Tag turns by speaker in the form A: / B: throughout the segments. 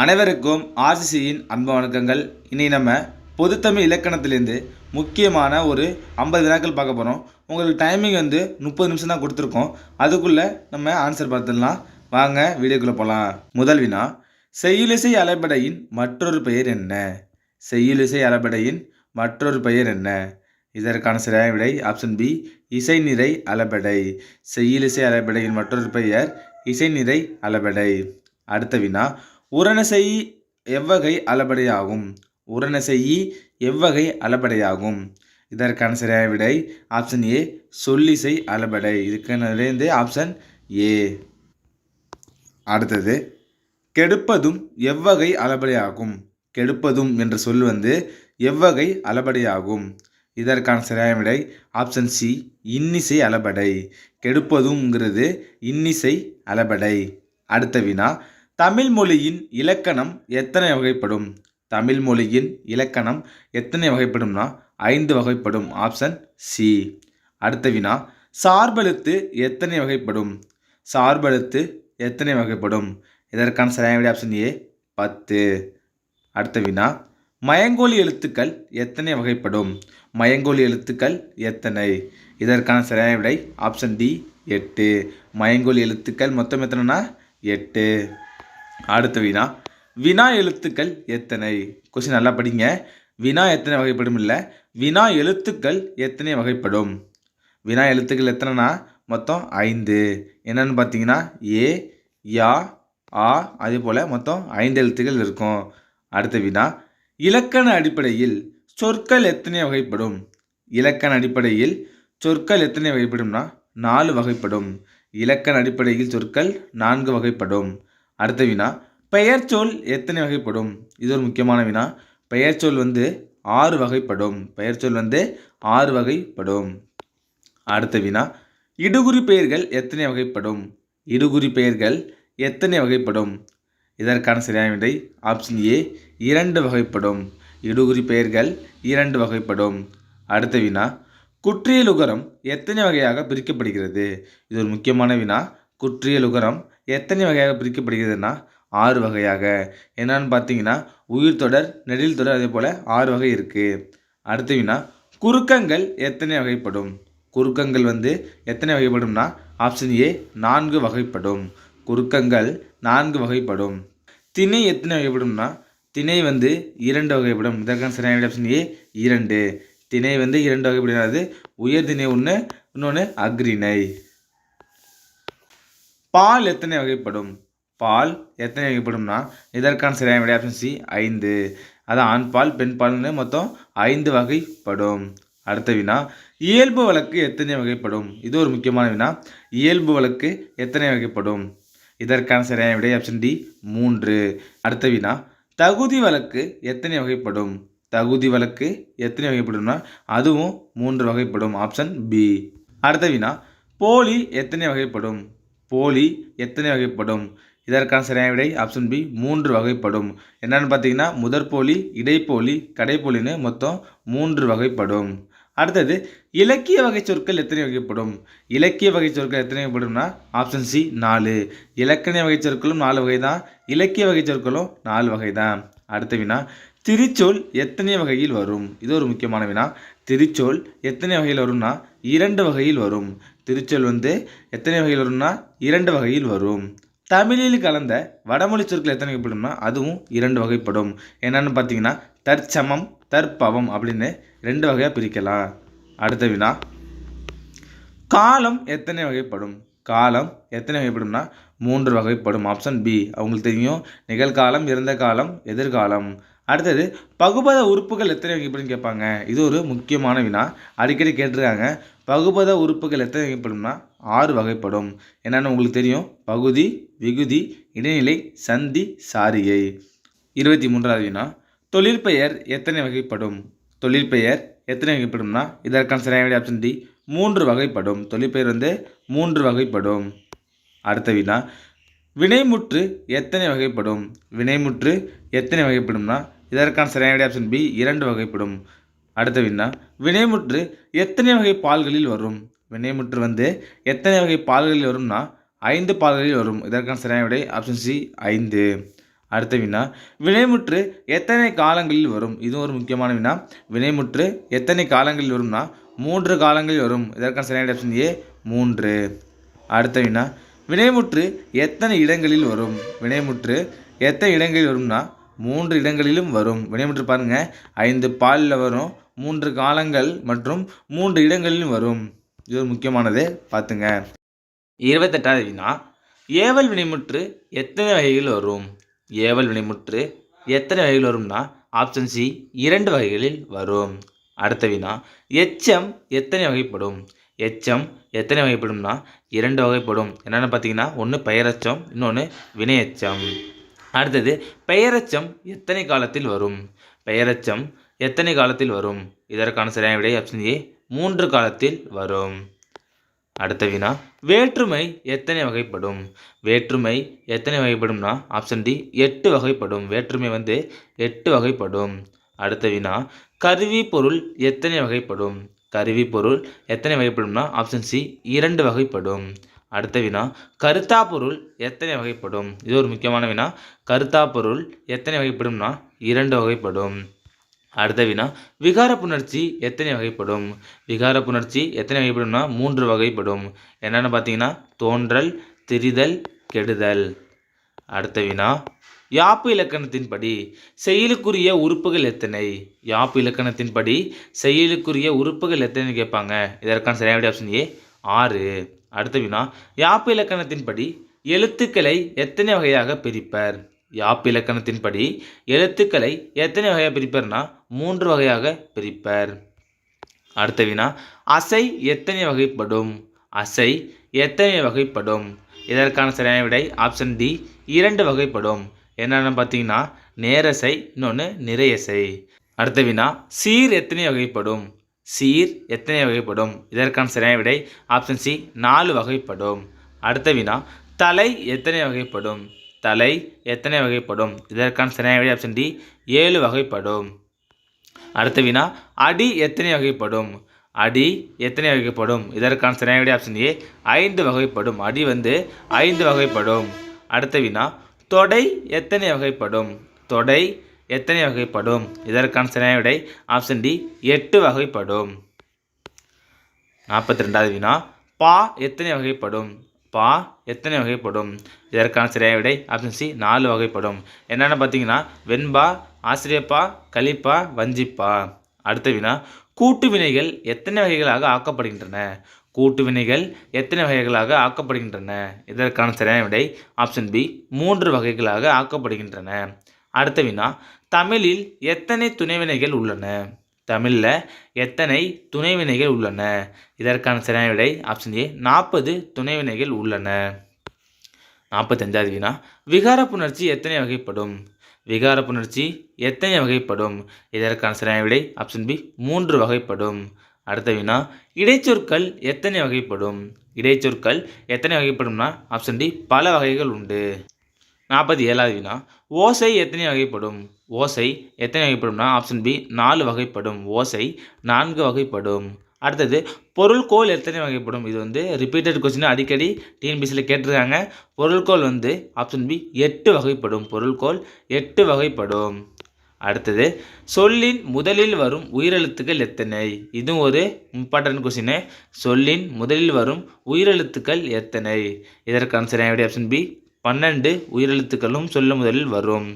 A: அனைவருக்கும் ஆர்சிசியின் அன்பு வணக்கங்கள். இனி நம்ம பொதுத்தமிழ் இலக்கணத்திலேருந்து முக்கியமான ஒரு 50 வினாக்கள் பார்க்க போகிறோம். உங்களுக்கு டைமிங் 30 நிமிஷம் தான் கொடுத்துருக்கோம். அதுக்குள்ளே நம்ம ஆன்சர் பார்த்துடலாம். வாங்க வீடியோக்குள்ளே போகலாம். முதல் வினா, செய்யுளிசை அலைபடையின் மற்றொரு பெயர் என்ன? செய்யுளிசை அலைபடையின் மற்றொரு பெயர் என்ன? இதற்கான சரியான விடை ஆப்ஷன் பி, இசைநிறை அளபெடை. செய்யுளிசை அலைபடையின் மற்றொரு பெயர் இசைநிறை அளபெடை. அடுத்த வினா, உரனசெய் எவ்வகை அளபடையாகும்? உரனசெய் எவ்வகை அளபடையாகும்? இதற்கான சரியான விடை ஆப்ஷன் ஏ, சொல்லிசை அளபடை. இதுக்கு ஆப்ஷன் ஏ. அடுத்தது, கெடுப்பதும் எவ்வகை அளபடையாகும்? கெடுப்பதும் என்ற சொல் எவ்வகை அளபடையாகும்? இதற்கான சரியான விடை ஆப்ஷன் சி, இன்னிசை அளபடை. கெடுப்பதும்ங்கிறது இன்னிசை அளபடை. அடுத்த வினா, தமிழ் மொழியின் இலக்கணம் எத்தனை வகைப்படும்? தமிழ் மொழியின் இலக்கணம் எத்தனை வகைப்படும்னா 5 வகைப்படும். Option C. அடுத்த வினா, சார்பெழுத்து எத்தனை வகைப்படும்? சார்பெழுத்து எத்தனை வகைப்படும்? இதற்கான சரியான விடை ஆப்ஷன் ஏ, 10. அடுத்த வினா, மயங்கோலி எழுத்துக்கள் எத்தனை வகைப்படும்? மயங்கோலி எழுத்துக்கள் எத்தனை? இதற்கான சரியான விடை ஆப்ஷன் டி, 8. மயங்கோலி எழுத்துக்கள் மொத்தம் எத்தனைனா 8. அடுத்த வினா, வினா எழுத்துக்கள் எத்தனை? கொஸ்டின் நல்லா படிங்க. வினா எத்தனை வகைப்படும் இல்லை, வினா எழுத்துக்கள் எத்தனை வகைப்படும்? வினா எழுத்துக்கள் எத்தனைனா மொத்தம் 5. என்னன்னு பார்த்தீங்கன்னா ஏ, யா, ஆ, அதே போல் மொத்தம் 5 எழுத்துக்கள் இருக்கும். அடுத்த வினா, இலக்கண அடிப்படையில் சொற்கள் எத்தனை வகைப்படும்? இலக்கண அடிப்படையில் சொற்கள் எத்தனை வகைப்படும்னா 4 வகைப்படும். இலக்கண அடிப்படையில் சொற்கள் 4 வகைப்படும். அடுத்த வினா, பெயர் சொல் எத்தனை வகைப்படும்? இது ஒரு முக்கியமான வினா. பெயர் சொல் 6 வகைப்படும். பெயர் சொல் 6 வகைப்படும். அடுத்த வினா, இடுகுறி பெயர்கள் எத்தனை வகைப்படும்? இடுகுறி பெயர்கள் எத்தனை வகைப்படும்? இதற்கான சரியான விடை ஆப்ஷன் ஏ, 2 வகைப்படும். இடுகுறி பெயர்கள் 2 வகைப்படும். அடுத்த வினா, குற்றியலுகரம் எத்தனை வகையாக பிரிக்கப்படுகிறது? இது ஒரு முக்கியமான வினா. குற்றியலுகரம் எத்தனை வகையாக பிரிக்கப்படுகிறதுனா 6 வகையாக. என்னன்னு பார்த்தீங்கன்னா உயிர்த்தொடர், நெடில் தொடர், அதே போல் 6 வகை இருக்குது. அடுத்த வினா, குறுக்கங்கள் எத்தனை வகைப்படும்? குறுக்கங்கள் எத்தனை வகைப்படும்னா ஆப்ஷன் ஏ, 4 வகைப்படும். குறுக்கங்கள் 4 வகைப்படும். திணை எத்தனை வகைப்படும்னா திணை 2 வகைப்படும். இதற்கான சரியான ஆப்ஷன் ஏ, 2. திணை 2 வகைப்படுகிறது. உயர்திணை ஒன்று, இன்னொன்று அக்ரிணை. பால் எத்தனை வகைப்படும்? பால் எத்தனை வகைப்படும்னா இதற்கான சரியான விடை ஆப்ஷன் சி, 5. அதான் ஆண் பால், பெண் பால்னு மொத்தம் 5 வகைப்படும். அடுத்த வினா, இயல்பு வழக்கு எத்தனை வகைப்படும்? இது ஒரு முக்கியமான வினா. இயல்பு வழக்கு எத்தனை வகைப்படும்? இதற்கான சரியான விடை ஆப்ஷன் டி, 3. அடுத்த வினா, தகுதி வழக்கு எத்தனை வகைப்படும்? தகுதி வழக்கு எத்தனை வகைப்படும்னா அதுவும் 3 வகைப்படும். Option B. அடுத்த வினா, போலி எத்தனை வகைப்படும்? போலி எத்தனை வகைப்படும்? இதற்கான சரியான விடை ஆப்ஷன் பி, 3 வகைப்படும். என்னன்னு பார்த்தீங்கன்னா முதற்போலி, இடைப்போலி, கடைப்போலின்னு மொத்தம் 3 வகைப்படும். அடுத்தது, இலக்கிய வகை சொற்கள் எத்தனை வகைப்படும்? இலக்கிய வகை சொற்கள் எத்தனை வகைப்படும்னா ஆப்ஷன் சி, 4. இலக்கண வகை சொற்களும் 4 வகை தான், இலக்கிய வகை சொற்களும் 4 வகை தான். அடுத்த வினா, திரிச்சொல் எத்தனை வகையில் வரும்? இது ஒரு முக்கியமான வினா. திரிச்சொல் எத்தனை வகையில் வரும்னா 2 வகையில் வரும். திருச்சொல் எத்தனை வகையில் வரும்னா 2 வகையில் வரும். தமிழில் கலந்த வடமொழி சொற்கள் எத்தனை வகைப்படும்னா அதுவும் 2 வகைப்படும். என்னன்னு பார்த்தீங்கன்னா தற்சமம், தற்பவம் அப்படின்னு 2 வகையாக பிரிக்கலாம். அடுத்த வினா, காலம் எத்தனை வகைப்படும்? காலம் எத்தனை வகைப்படும்னா 3 வகைப்படும். Option B. அவங்களுக்கு தெரியும், நிகழ்காலம், இறந்த காலம், எதிர்காலம். அடுத்தது, பகுபத உறுப்புகள் எத்தனை வகைப்படும் கேட்பாங்க. இது ஒரு முக்கியமான வினா, அடிக்கடி கேட்டிருக்காங்க. பகுபத உறுப்புகள் எத்தனை வகைப்படும்னா 6 வகைப்படும். என்னன்னு உங்களுக்கு தெரியும், பகுதி, விகுதி, இடைநிலை, சந்தி, சாரியை. 23வது வினா, தொழிற்பெயர் எத்தனை வகைப்படும்? தொழிற்பெயர் எத்தனை வகைப்படும்னா இதற்கான சரியான விடை ஆப்ஷன் டி, 3 வகைப்படும். தொழிற்பெயர் 3 வகைப்படும். அடுத்த வினா, வினைமுற்று எத்தனை வகைப்படும்? வினைமுற்று எத்தனை வகைப்படும்னா இதற்கான சரியான விடை ஆப்ஷன் பி, 2 வகைப்படும். அடுத்த வினா, வினைமுற்று எத்தனை வகை பால்களில் வரும்? வினைமுற்று எத்தனை வகை பால்களில் வரும்னா 5 பால்களில் வரும். இதற்கான சரியான விடை ஆப்ஷன் சி, 5. அடுத்த வினா வினைமுற்று எத்தனை காலங்களில் வரும்? இது ஒரு முக்கியமான வினா. வினைமுற்று எத்தனை காலங்களில் வரும்னா 3 காலங்களில் வரும். இதற்கான சரியான ஆப்ஷன் ஏ 3. அடுத்த வினா வினைமுற்று எத்தனை இடங்களில் வரும்? வினைமுற்று எத்தனை இடங்களில் வரும்னா 3 இடங்களிலும் வரும். வினைமுற்று பாருங்க 5 பாலில் வரும், 3 காலங்கள் மற்றும் 3 இடங்களிலும் வரும். இது ஒரு முக்கியமானது பார்த்துங்க. 28வது வினா ஏவல் வினைமுற்று எத்தனை வகைகள் வரும்? ஏவல் வினைமுற்று எத்தனை வகைகள் வரும்னா ஆப்ஷன் சி 2 வகைகளில் வரும். அடுத்த வினா எச்சம் எத்தனை வகைப்படும்? எச்சம் எத்தனை வகைப்படும்னா 2 வகைப்படும். என்னென்னு பார்த்தீங்கன்னா ஒன்று பெயரெச்சம், இன்னொன்று வினையெச்சம். அடுத்தது பெயரெச்சம் எத்தனை காலத்தில் வரும்? பெயரெச்சம் எத்தனை காலத்தில் வரும்? இதற்கான சரியான விடை ஆப்ஷன் ஏ 3 காலத்தில் வரும். அடுத்த வினா வேற்றுமை எத்தனை வகைப்படும்? வேற்றுமை எத்தனை வகைப்படும்னா ஆப்ஷன் டி 8 வகைப்படும். வேற்றுமை 8 வகைப்படும். அடுத்த வினா கருவி பொருள் எத்தனை வகைப்படும்? கருவி பொருள் எத்தனை வகைப்படும்னா ஆப்ஷன் சி 2 வகைப்படும். அடுத்த வினா கருத்தா பொருள் எத்தனை வகைப்படும்? இது ஒரு முக்கியமான வினா. கருத்தா பொருள் எத்தனை வகைப்படும்னா 2 வகைப்படும். அடுத்த வினா விகார புணர்ச்சி எத்தனை வகைப்படும்? விகார புணர்ச்சி எத்தனை வகைப்படும்னா 3 வகைப்படும். என்னென்னு பார்த்தீங்கன்னா தோன்றல், திரிதல், கெடுதல். அடுத்த வினா யாப்பு இலக்கணத்தின்படி செயலுக்குரிய உறுப்புகள் எத்தனை? யாப்பு இலக்கணத்தின்படி செயலுக்குரிய உறுப்புகள் எத்தனை கேட்பாங்க. இதற்கான சரியான ஆப்ஷன் ஏ 6. அடுத்த வினா யாப்பு இலக்கணத்தின்படி எழுத்துக்களை எத்தனை வகையாக பிரிப்பர்? யாப்பு இலக்கணத்தின்படி எழுத்துக்களை எத்தனை வகையாக பிரிப்பர்னா 3 வகையாக பிரிப்பர். அடுத்த வினா அசை எத்தனை வகைப்படும்? அசை எத்தனை வகைப்படும்? இதற்கான சரியான விடை ஆப்ஷன் டி 2 வகைப்படும். என்னென்னு பார்த்தீங்கன்னா நேரசை, இன்னொன்று நிறையசை. அடுத்த வினா சீர் எத்தனை வகைப்படும்? சீர் எத்தனை வகைப்படும்? இதற்கான சரியான விடை ஆப்ஷன் சி 4 வகைப்படும். அடுத்த வினா தலை எத்தனை வகைப்படும்? தலை எத்தனை வகைப்படும்? இதற்கான சரியான விடை ஆப்ஷன் டி 7 வகைப்படும். அடுத்த வினா அடி எத்தனை வகைப்படும்? அடி எத்தனை வகைப்படும்? இதற்கான சரியான விடை ஆப்ஷன் ஏ 5 வகைப்படும். அடி 5 வகைப்படும். அடுத்த வினா தொடை எத்தனை வகைப்படும்? தொடை எத்தனை வகைப்படும்? இதற்கான சரியான விடை ஆப்ஷன் டி 8 வகைப்படும். 42வது வினா பா எத்தனை வகைப்படும்? பா எத்தனை வகைப்படும்? இதற்கான சரியான விடை ஆப்ஷன் சி 4 வகைப்படும். என்னென்னு பார்த்தீங்கன்னா வெண்பா, ஆசிரியப்பா, கலிப்பா, வஞ்சிப்பா. அடுத்த வினா கூட்டு வினைகள் எத்தனை வகைகளாக ஆக்கப்படுகின்றன? கூட்டு வினைகள் எத்தனை வகைகளாக ஆக்கப்படுகின்றன? இதற்கான சரியான விடை ஆப்ஷன் பி 3 வகைகளாக ஆக்கப்படுகின்றன. அடுத்த வினா தமிழில் எத்தனை துணைவினைகள் உள்ளன? தமிழில் எத்தனை துணைவினைகள் உள்ளன? இதற்கான சரியான விடை ஆப்ஷன் ஏ 40 துணைவினைகள் உள்ளன. 45வது வினா விகார புணர்ச்சி எத்தனை வகைப்படும்? விகார புணர்ச்சி எத்தனை வகைப்படும்? இதற்கான சரியான விடை ஆப்ஷன் பி 3 வகைப்படும். அடுத்த வினா இடைச்சொற்கள் எத்தனை வகைப்படும்? இடைச்சொற்கள் எத்தனை வகைப்படும்னா ஆப்ஷன் டி பல வகைகள் உண்டு. 47வது வினா ஓசை எத்தனை வகைப்படும்? ஓசை எத்தனை வகைப்படும்னா ஆப்ஷன் பி 4 வகைப்படும். ஓசை 4 வகைப்படும். அடுத்தது பொருள்கோள் எத்தனை வகைப்படும்? இது ரிப்பீட்டட் கொஸ்டின், அடிக்கடி டிஎன்பிசியில் கேட்டிருக்காங்க. பொருள்கோள் ஆப்ஷன் பி 8 வகைப்படும். பொருள்கோள் 8 வகைப்படும். அடுத்தது சொல்லின் முதலில் வரும் உயிரெழுத்துக்கள் எத்தனை? இதுவும் ஒரு இம்பார்ட்டன்ட் கொஸ்டின். சொல்லின் முதலில் வரும் உயிரெழுத்துக்கள் எத்தனை? இதற்கான சரியான விடை ஆப்ஷன் பி 12 உயிரெழுத்துக்களும் சொல்ல முதலில் வரும்.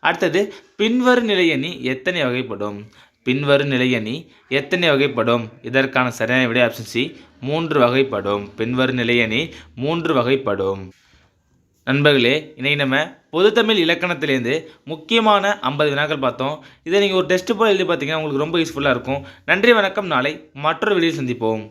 A: அடுத்தது பின்வரு நிலையணி எத்தனை வகைப்படும்? பின்வரு நிலையணி எத்தனை வகைப்படும்? இதற்கான சரியான விடை ஆப்ஷன் சி 3 வகைப்படும். பின்வரு நிலையணி 3 வகைப்படும். நண்பர்களே, இன்னைக்கு நம்ம பொதுத்தமிழ் இலக்கணத்திலேருந்து முக்கியமான 50 வினாக்கள் பார்த்தோம். இதை நீங்கள் ஒரு டெஸ்ட் போல் எழுதி பார்த்தீங்கன்னா உங்களுக்கு ரொம்ப யூஸ்ஃபுல்லாக இருக்கும். நன்றி, வணக்கம். நாளை மற்றொரு வீடியோவில் சந்திப்போம்.